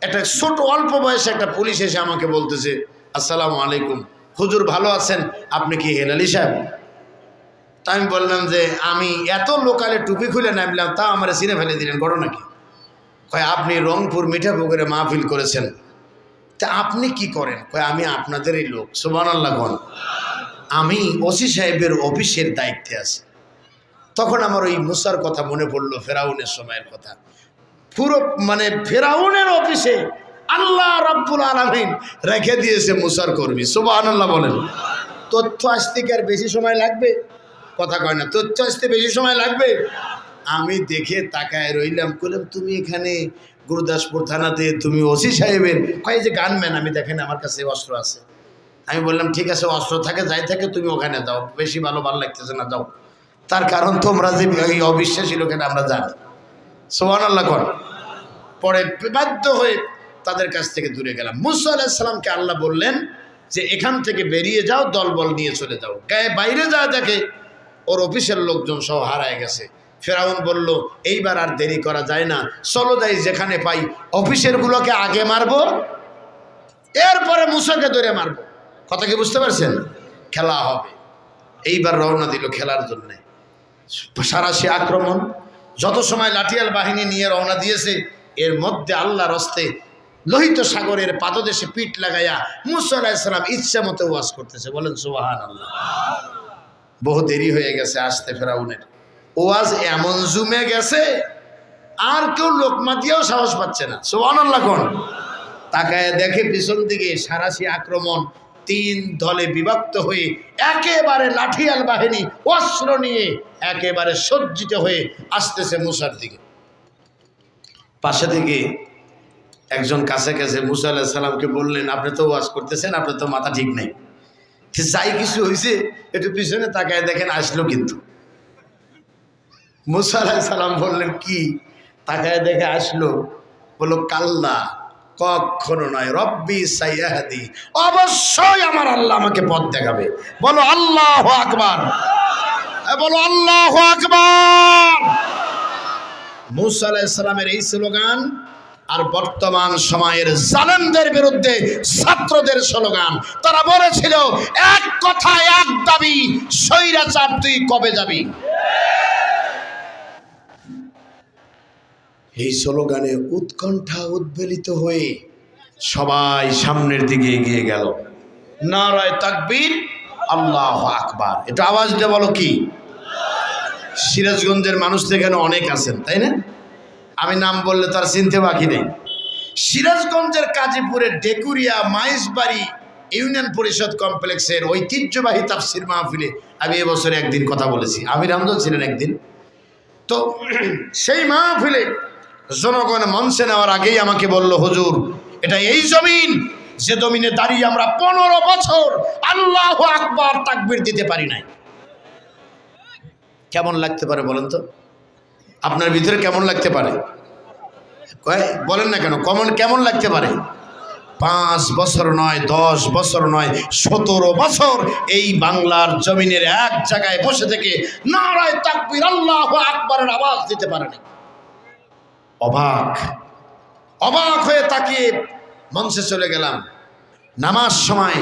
একটা ছোট অল্প বয়সে একটা পুলিশ এসে আমাকে বলতেছে, আসসালামু আলাইকুম হুজুর, ভালো আছেন? আপনি কি হেলালি সাহেব? তা আমি বললাম যে আমি এত লোকালে টুপি খুলে নামলাম, তা আমার চিনে ফেলে দিলেন, ঘটনা কি? কয় আপনি রংপুর মিঠাপুকুরে মাহফিল করেছেন, তা আপনি কি করেন? কয় আমি আপনাদেরই লোক। সুবহানাল্লাহ কোন। আমি ওসি সাহেবের অফিসের দায়িত্বে আছি। তখন আমার ওই মুসার কথা মনে পড়লো, ফেরাউনের সময়ের কথা। পুরো মানে ফেরাউনের অফিসে আল্লাহ রাব্বুল আলামিন রেখে দিয়েছে মুসার কর্মী। সুবহানাল্লাহ বলেন। তথ্য আসতে কি আর বেশি সময় লাগবে? কথা কয় না, তথ্য আসতে বেশি সময় লাগবে? আমি দেখে তাকায় রইলাম, বললাম তুমি এখানে গুরুদাসপুর থানাতে, তুমি ওসি সাহেবের? কয় যে গানম্যান। আমি দেখেন আমার কাছে অস্ত্র আছে। আমি বললাম ঠিক আছে, অস্ত্র থাকে যাই থাকে, তুমি ওখানে যাও, বেশি ভালো লাগতেছে না, যাও। তার কারণ তোমরা যে এই অবিশ্বাসী লোকেরা আমরা জানি। সুবহানাল্লাহ কোন। পরে বাধ্য হয়ে তাদের কাছ থেকে দূরে গেলাম। মুসা আলাইহিস সালামকে আল্লাহ বললেন যে এখান থেকে বেরিয়ে যাও, দলবল নিয়ে চলে যাও। গায়ে বাইরে যা দেখে ওর অফিসের লোকজন সহ হারায় গেছে। ফেরাউন বলল এইবার আর দেরি করা যায় না, চলো যাই, যেখানে পাই অফিসের গুলোকে আগে মারবো, এরপরে মুসাকে ধরে মারবো। কথা কি বুঝতে পারছেন? খেলা হবে। এইবার রওনা দিল খেলার জন্যে। সারাশি আক্রমণ, যত সময় লাঠিয়াল বাহিনী নিয়ে রওনা দিয়েছে, এর মধ্যে আল্লাহর হস্তে লোহিত সাগরের পাদদেশে পিঠ লাগাইয়া মুসা আলাইহিস সালাম ইচ্ছা মতো ওয়াজ করতেছে। বলেন সুবহানাল্লাহ। বহু দেরি হয়ে গেছে আসতে ফেরাউনের। ওয়াজ এমন জুমে গেছে আর কেউ লোকমা দিয়েও সাহস পাচ্ছে না। সুবহানাল্লাহ কোন। তাকায় দেখে পিছন দিকে সারাশি আক্রমণ, তিন দলে বিভক্ত হয়ে একেবারে লাঠিয়াল বাহিনী অস্ত্র নিয়ে একেবারে সজ্জিত হয়ে আসতেছে মুসার দিকে। পাশে থেকে একজন কাছে কাছে মুসা আলাইহিস সালামকে বললেন, আপনি তো ওয়াজ করতেছেন, আপনার তো মাথা ঠিক নাই, যাই কিছু হয়েছে একটু পিছনে তাকায় দেখেন আসলো কিন্তু। মুসা আলাইহিস সালাম বললেন কি? তাকায় দেখে আসলো। বলল কাল্লা, কখনো নয়, রব্বি সাইয়াহদি, অবশ্যই আমার আল্লাহ আমাকে পথ দেখাবে। বলো আল্লাহু আকবার, বলো আল্লাহু আকবার। মুসা আলাইহিস সালামের এই স্লোগান আর বর্তমান সময়ের জালেমদের বিরুদ্ধে ছাত্রদের স্লোগান। তারা বলেছিল এক কথা এক দাবি, স্বৈরাচার তুই কবে যাবি। এই স্লোগানে উৎকণ্ঠা উদ্বেলিত হয়ে সবাই সামনের দিকে এগিয়ে গেল। নারায়ে তাকবীর, আল্লাহু আকবার। এটা আওয়াজ দিয়ে বলো কি? সিরাজগঞ্জের মানুষ তো এখানে অনেক আছেন, তাই না? আমি নাম বললে তার চিনতে বাকি নেই। সিরাজগঞ্জের কাজীপুরের ডেকুরিয়া মাইজবাড়ি ইউনিয়ন পরিষদ কমপ্লেক্সের ঐতিহ্যবাহী তাফসির মাহফিলে আমি এবছর একদিন কথা বলেছি। আমির হামজা ছিলেন একদিন। তো সেই মাহফিলে জনগণ মঞ্চে নেওয়ার আগেই আমাকে বলল, হুজুর এটা এই জমিন যে জমিনে দাঁড়িয়ে আমরা 15 বছর আল্লাহু আকবার তাকবীর দিতে পারি নাই। কেমন লাগতে পারে বলেন তো? আপনার ভিতরে কেমন লাগতে পারে? বলেন না কেন, কেমন লাগতে পারে? 5 বছর নয়, 10 বছর নয়, 17 বছর এই বাংলার জমিনের এক জায়গায় বসে থেকে নারায়ে তাকবীর আল্লাহু আকবারের আওয়াজ দিতে পারেনি। অবাক হয়ে তাকিয়ে মঞ্চে চলে গেলাম। নামাজ সময়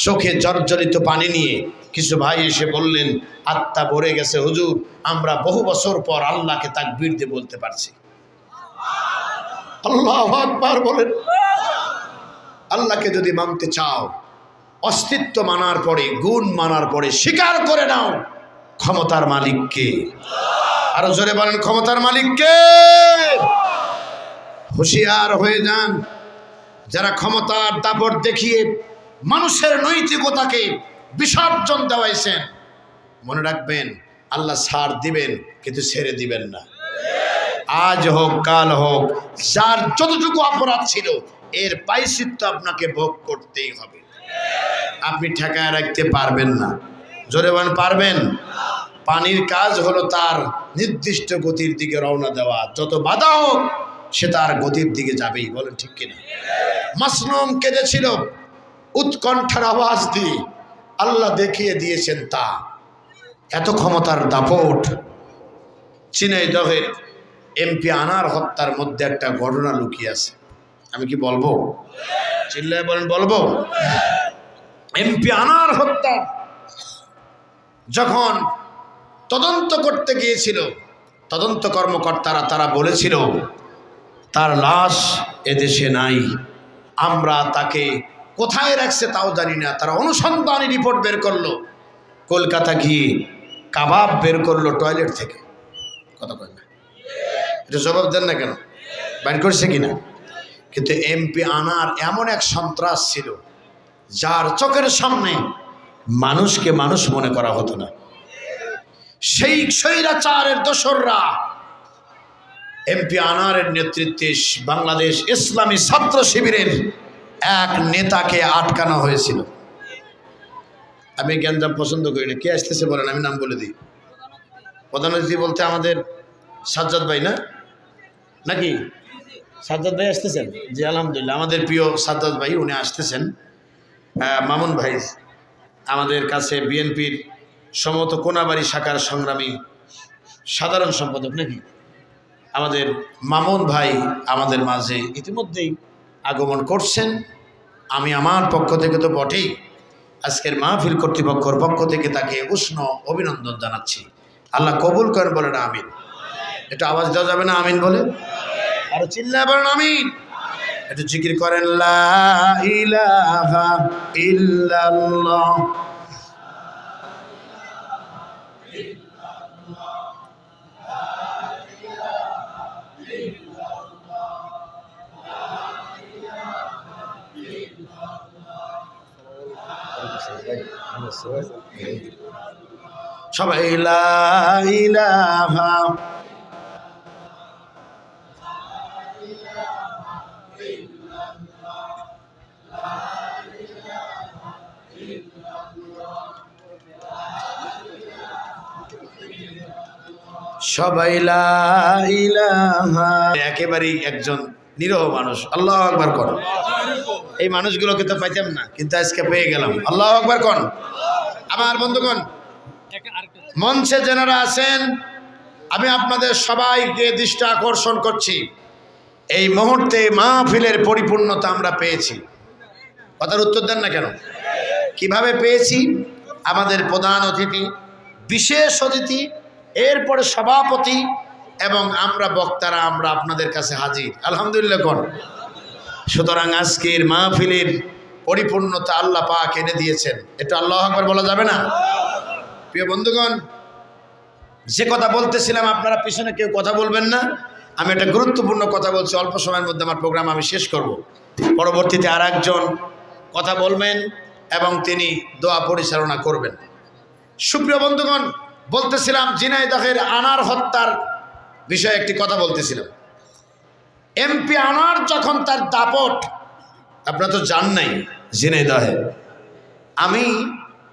চোখে জর্জরিত পানি নিয়ে কিছু ভাই এসে বললেন, আত্মা ভরে গেছে হুজুর, আমরা বহু বছর পর আল্লাহকে তাকবীর দিয়ে বলতে পারছি। আল্লাহু আকবার বলেন। আল্লাহকে যদি মানতে চাও, অস্তিত্ব মানার পরে, গুণ মানার পরে স্বীকার করে নাও ক্ষমতার মালিক কে। আরো জোরে বলেন, ক্ষমতার মালিক কে। হুঁশিয়ার হয়ে যান যারা ক্ষমতার দাপট দেখিয়ে মানুষের নৈতিকতাকে বিসর্জন দেওয়াইছেন। মনে রাখবেন, আল্লাহ ছাড় দিবেন কিন্তু ছেড়ে দিবেন না। আজ হোক কাল হোক, যার যতটুকু অপরাধ ছিল এর প্রায়শ্চিত্ত আপনাকে ভোগ করতেই হবে। আপনি ঠেকায় রাখতে পারবেন না। জোরে বলেন, পারবেন? পানির কাজ হলো তার নির্দিষ্ট গতির দিকে রওনা দেওয়া, যত বাধা হোক সে তার গতির দিকে যাবেই। বলেন ঠিক কিনা? মাসলুম কেঁদেছিল উৎকণ্ঠার আওয়াজ দিয়ে, আল্লাহ দেখিয়ে দিয়েছেন তা। এত ক্ষমতার দাপট। ঝিনাইদহের এমপি আনার হত্যার মধ্যে একটা ঘটনা লুকিয়ে আছে। আমি কি বলবো? চিল্লায় বলেন, বলবো? এমপি আনার হত্যা যখন তদন্ত করতে গিয়েছিল। তদন্ত কর্মকর্তারা তারা বলেছিল তার লাশ এদেশে নাই, আমরা তাকে কোথায় রাখছে তাও জানি না। তারা অনুসন্ধানী রিপোর্ট বের করলো, কলকাতা গিয়ে কাবাব বের করলো টয়লেট থেকে। কথা কয় না, এটা জবাব দেন না কেন, বাইর করছে কিনা? কিন্তু এমপি আনার এমন এক সন্ত্রাস ছিল যার চোখের সামনে মানুষকে মানুষ মনে করা হতো না। সেই স্বৈরাচারের দোসররা এমপি আনারের নেতৃত্বে বাংলাদেশ ইসলামী ছাত্র শিবিরের এক নেতাকে আটকানো হয়েছিল। আমি গ্যাঞ্জাম পছন্দ করি না। কে আসতেছে বলেন, আমি নাম বলে দিই। প্রধান অতিথি বলতে আমাদের সাজ্জাদ ভাই, না নাকি? সাজ্জাদ ভাই আসতেছেন? জি আলহামদুলিল্লাহ, আমাদের প্রিয় সাজ্জাদ ভাই উনি আসতেছেন। মামুন ভাই আমাদের কাছে বিএনপির সমত কোনাবাড়ি শাখার সংগ্রামী সাধারণ সম্পাদক, নাকি? আমাদের মামুন ভাই আমাদের মাঝে ইতিমধ্যেই আগমন করছেন। আমি আমার পক্ষ থেকে তো বটেই, আজকের মাহফিল কর্তৃপক্ষের পক্ষ থেকে তাকে উষ্ণ অভিনন্দন জানাচ্ছি। আল্লাহ কবুল করেন, বলেন আমিন। এটা আওয়াজ দেওয়া যাবে না আমিন বলে? আরো চিল্লায় বলেন আমিন। একটু জিকির করেন লা ইলাহা ইল্লাল্লাহ। সবাই লা ইলাহা সবাই লা ইলাহা। একেবারেই একজন নিরহ মানুষ। আল্লাহু আকবার কোন। এই মানুষগুলোকে তো পাইতাম না, কিন্তু আজকে পেয়ে গেলাম। আল্লাহু আকবার কোন। আমার বন্ধুগণ, মঞ্চে যারা আছেন, আমি আপনাদের সবাইকে দৃষ্টি আকর্ষণ করছি, এই মুহূর্তে মাহফিলের পরিপূর্ণতা আমরা পেয়েছি। কথার উত্তর দেন না কেন? কিভাবে পেয়েছি? আমাদের প্রধান অতিথি, বিশেষ অতিথি, এরপরে সভাপতি এবং আমরা বক্তারা, আমরা আপনাদের কাছে হাজির। আলহামদুলিল্লাহ কোন। সুতরাং আজকের মাহফিলের পরিপূর্ণতা আল্লাহ পাক এনে দিয়েছেন। এটা আল্লাহু আকবার বলা যাবে না? প্রিয় বন্ধুগণ, যে কথা বলতেছিলাম, আপনারা পিছনে কেউ কথা বলবেন না। আমি একটা গুরুত্বপূর্ণ কথা বলছি, অল্প সময়ের মধ্যে আমার প্রোগ্রাম আমি শেষ করব। পরবর্তীতে আর একজন কথা বলবেন এবং তিনি দোয়া পরিচালনা করবেন। সুপ্রিয় বন্ধুগণ, বলতেছিলাম ঝিনাইদহের আনার হত্যার বিষয়ে একটি কথা বলতেছিলাম। এমপি আনার যখন তার দাপট, আপনারা তো জান নাই ঝিনাইদহে, আমি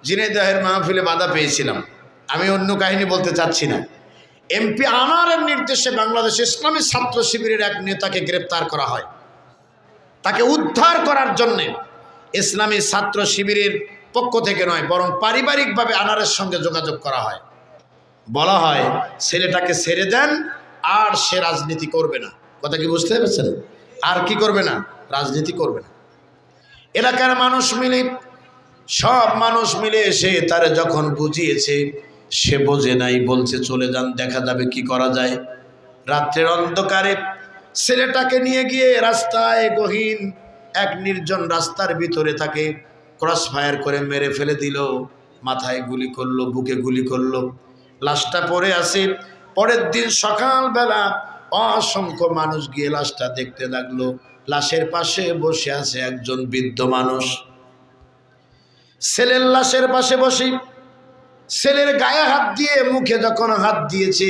ঝিনাইদহের মাহফিলে বাধা পেয়েছিলাম। আমি অন্য কাহিনী বলতে চাচ্ছি না। এমপি আনারের নির্দেশে বাংলাদেশ ইসলামী ছাত্র শিবিরের এক নেতাকে গ্রেপ্তার করা হয়। তাকে উদ্ধার করার জন্যে ইসলামী ছাত্র শিবিরের পক্ষ থেকে নয়, বরং পারিবারিকভাবে আনারের সঙ্গে যোগাযোগ করা হয়। বলা হয় ছেলেটাকে ছেড়ে দেন, আর সে রাজনীতি করবে না। কথা কি বুঝতে পেরেছেন? আর কি করবে না? রাজনীতি করবে না। এলাকার মানুষ মিলে, সব মানুষ মিলে এসে তারে যখন বুঝিয়েছে, সে বোঝে নাই, বলছে চলে যান, দেখা যাবে কি করা যায়। রাত্রের অন্ধকারে ছেলেটাকে নিয়ে গিয়ে রাস্তায়, গহীন এক নির্জন রাস্তার ভিতরে তাকে ক্রস ফায়ার করে মেরে ফেলে দিল। মাথায় গুলি করলো, বুকে গুলি করলো, লাশটা পড়ে আছে। পরের দিন সকালবেলা অসংখ্য মানুষ গিয়ে লাশটা দেখতে লাগলো। লাশের পাশে বসে আছে একজন বৃদ্ধ মানুষ। ছেলের লাশের পাশে বসে ছেলের গায়ে হাত দিয়ে, মুখে যখন হাত দিয়েছে,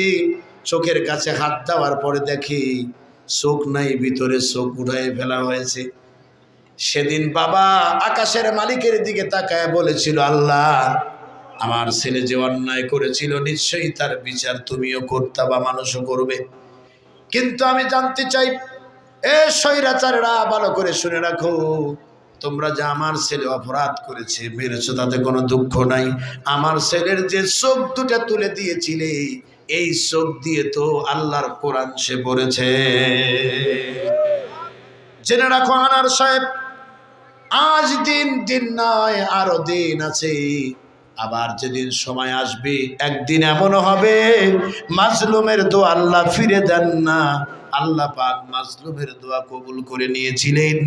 চোখের কাছে হাত দেওয়ার পরে দেখি চোখ নাই, ভিতরে চোখ উঠায় ফেলা হয়েছে। সেদিন বাবা আকাশের মালিকের দিকে তাকায় বলেছিল, আল্লাহ, আমার ছেলে যে অন্যায় করেছিল নিশ্চয়ই তার বিচার তুমিও করতে বা মানুষও করবে। কিন্তু আমি জানতে চাই, এ স্বৈরাচাররা, ভালো করে শুনে রাখো, তোমরা যে আমার ছেলে অপরাধ করেছে, মেরেছো, তাতে কোনো দুঃখ নাই। আমার ছেলের যে চোখ দুটা তুলে দিয়েছিলে, এই চোখ দিয়ে তো আল্লাহর কোরআন সে পড়েছে। জেনে রাখো আনার সাহেব, আজ দিন নয়, আরো দিন আছে। আবার যেদিন সময় আসবে একদিন এমনও হবে মাজলুমের দোয়া আল্লাহ ফিরে দেন না। আল্লাহ পাক মাজলুমের দোয়া কবুল করে নিয়েছিলেন।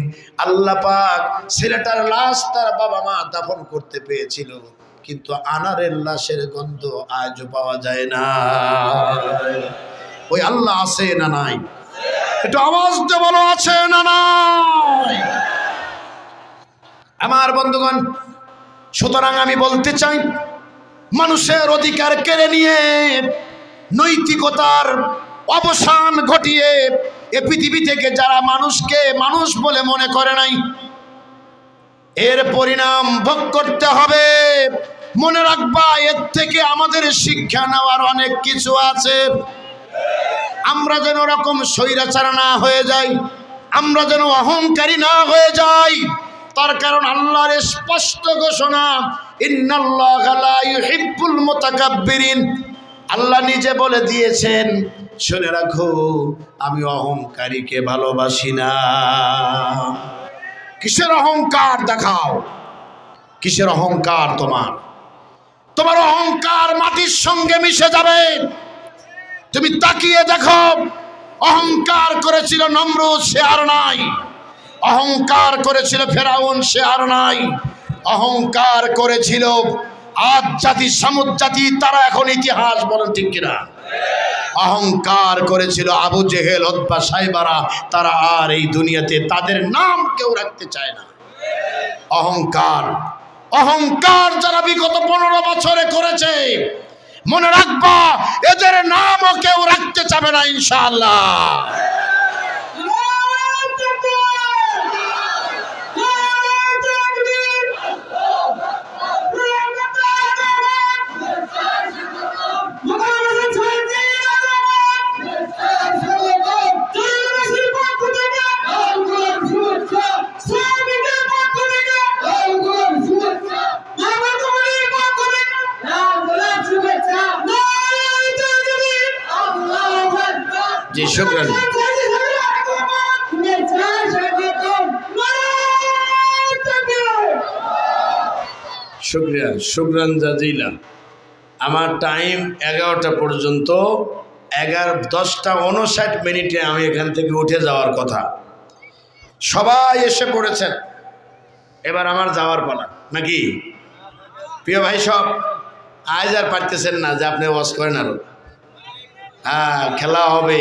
আল্লাহ পাক ছেলেটার লাশ তার বাবা মা দাফন করতে পেয়েছিল, কিন্তু আনারের লাশের গন্ধ আজও পাওয়া যায় না। ওই আল্লাহ আছে না নাই? একটু আওয়াজ দিয়ে বলো, আছে না নাই? আমার বন্ধুগণ, সুতরাং আমি বলতে চাই, মানুষের অধিকার কেড়ে নিয়ে নৈতিকতার অবসান ঘটিয়ে এ পৃথিবী থেকে যারা মানুষকে মানুষ বলে মনে করে নাই, এর পরিণাম ভোগ করতে হবে। মনে রাখবা, এর থেকে আমাদের শিক্ষা নেওয়ার অনেক কিছু আছে। আমরা যেন ওরকম স্বৈরাচার না হয়ে যাই, আমরা যেন অহংকারী না হয়ে যাই। তার কারণ আল্লাহর স্পষ্ট ঘোষণা, ইন্নাল্লাহা লা ইউহিব্বুল মুতাকাব্বিরিন। আল্লাহ নিজে বলে দিয়েছেন, শুনে রাখো, আমি অহংকারীকে ভালোবাসি না। কিসের অহংকার দেখাও? কিসের অহংকার তোমার? তোমার অহংকার মাটির সঙ্গে মিশে যাবে। তুমি তাকিয়ে দেখো, অহংকার করেছিল নমরুদ, সে আর নাই। অহংকার করেছিল ফেরাউন, সে আর নাই। অহংকার করেছিল আদ জাতি, সামুদ জাতি, তারা এখন ইতিহাস, বলেন ঠিক কিনা? অহংকার করেছিল আবু জেহেল, উতবা, সাইবারা, তারা আর এই দুনিয়াতে তাদের নাম কেউ রাখতে চায় না। অহংকার, অহংকার যারা বিগত 15 বছরে করেছে, মনে রাখবা, এদের নামও কেউ রাখতে চাবে না ইনশাআল্লাহ। জি, শুকরান। শুক্রিয়া, শুকরান জাজিলা। আমার টাইম 11টা পর্যন্ত, 10:59 আমি এখান থেকে উঠে যাওয়ার কথা। সবাই এসে পড়েছেন, এবার আমার যাওয়ার পালা নাকি? প্রিয় ভাই সব, আজ আর পারতেছেন না যে আপনি ওয়াজ করেন আরো। হ্যাঁ, খেলা হবে।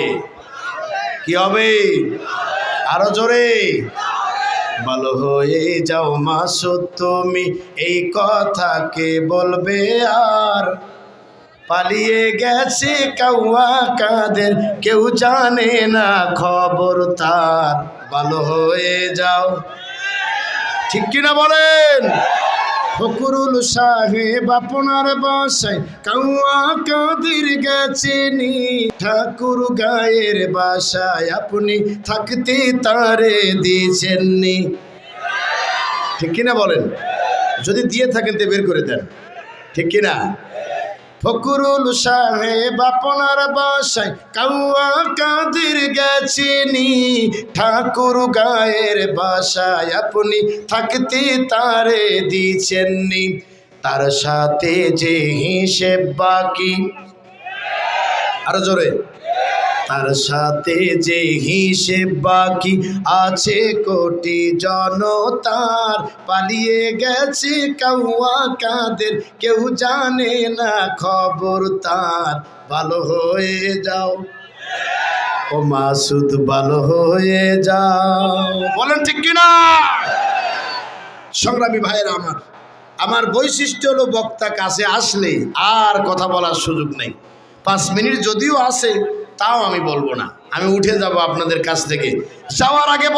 কি হবে? আরো জোরে। ভালো হয়ে যাও মাসুদ, তুমি এই কথাকে বলবে আর। পালিয়ে গেছে কাউয়া কাদের, কেউ জানে না খবর তার। ভালো হয়ে যাও, ঠিক কিনা বলেন? ফকরুল সাহেব আপনার বাসায় কাউয়া কাদের গেছেনি, ঠাকুর গায়ের বাসায় আপনি থাকতে তারে দিয়েছেননি। ঠিক কিনা বলেন? যদি দিয়ে থাকেন তো বের করে দেন, ঠিক কিনা? ফকরুল সাহেব আপনার বাসায় কাউয়া কাদের গেছেনি, ঠাকুর গায়ের বাসায় আপনি থাকতে তারে দিয়েছেননি। তার সাথে যে হিসেব বাকি, আরো জোরে, তার সাথে যে হিসেব বাকি আছে কোটি জনতার। পালিয়ে গেছে কাউয়া কাদের, কেউ জানে না খবর তার। ভালো হয়ে যাও ও মাসুদ, ভালো হয়ে যাও, বলেন ঠিক কিনা? সংগ্রামী ভাইয়েরা আমার, আমার বৈশিষ্ট্য হলো বক্তা কাছে আসলে আর কথা বলার সুযোগ নেই। 5 মিনিট যদিও আসে, তাও আমি বলবো না, আমি উঠে যাব আপনাদের কাছ থেকে। যাওয়ার আগে